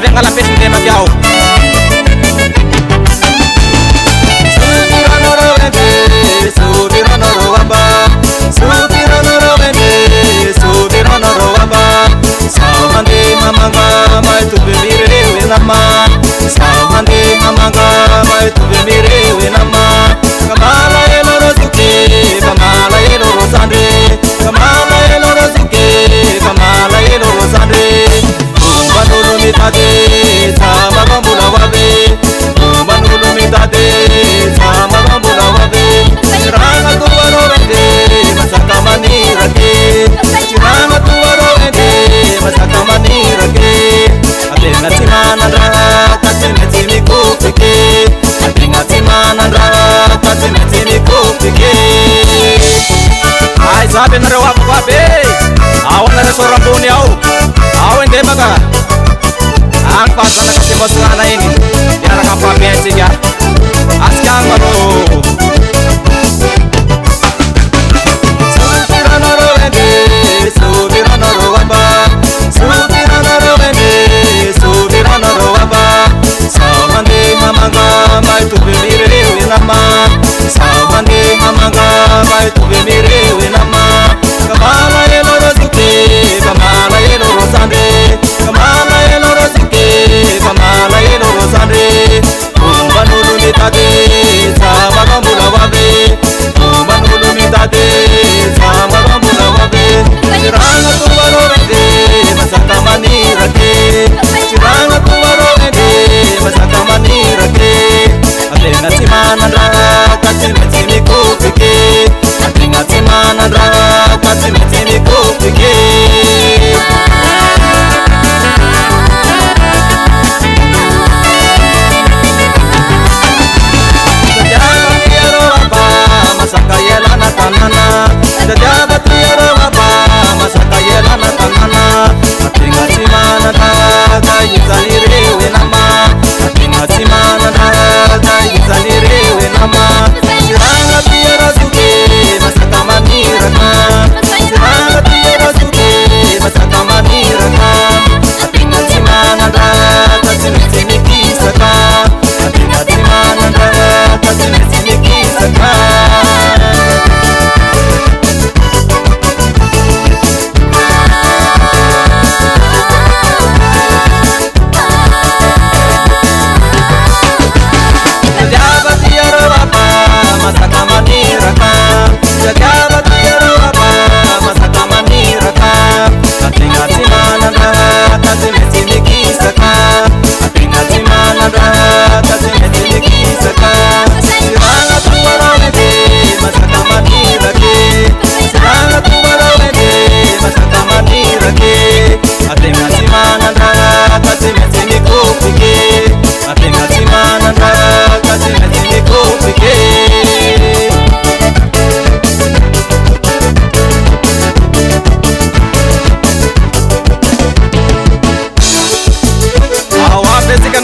Ave ngalapit hindi magyaw. Sabi na raw ako babe, awan na rin sorang po niyaw. Awan hindi baga. Ang pasa na kasi boss nga na ini. Yan ang kapapiyay siya. Askang maro. Sutira na ro ende, sutira na ro waba. Sutira na ro ende, sutira na ro waba. Samande hamanga mai tu bemire wenama. Samande hamanga mai tu bemire wenama. Kamala elo rosuke, kamala elo rosande, kamala elo rosuke, kamala elo rosande. Umanulu mitade, sama bambula wabe. Umanulu mitade, sama bambula wabe. Chiranga tuwaro ende, masaka mani rake. Chiranga tuwaro ende, masaka mani rake. Ate nasimana ra, kasi metini kupike. Ate nasimana ra.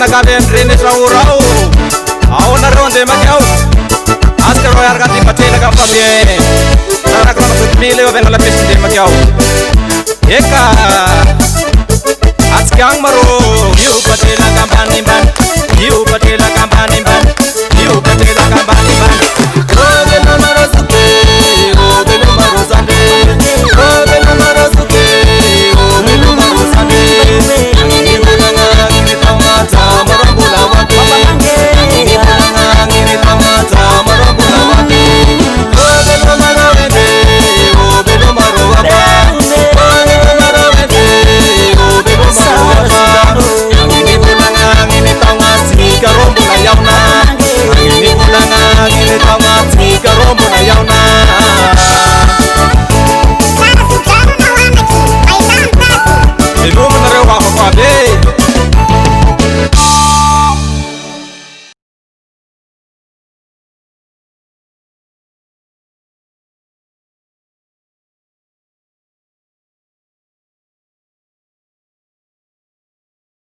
Nagaben rinis raurau, awan na ronde magyaw. Askar royar gati pati nagapabye. Sana kung sumili waben malapis hindi magyaw. Eka, askang maro.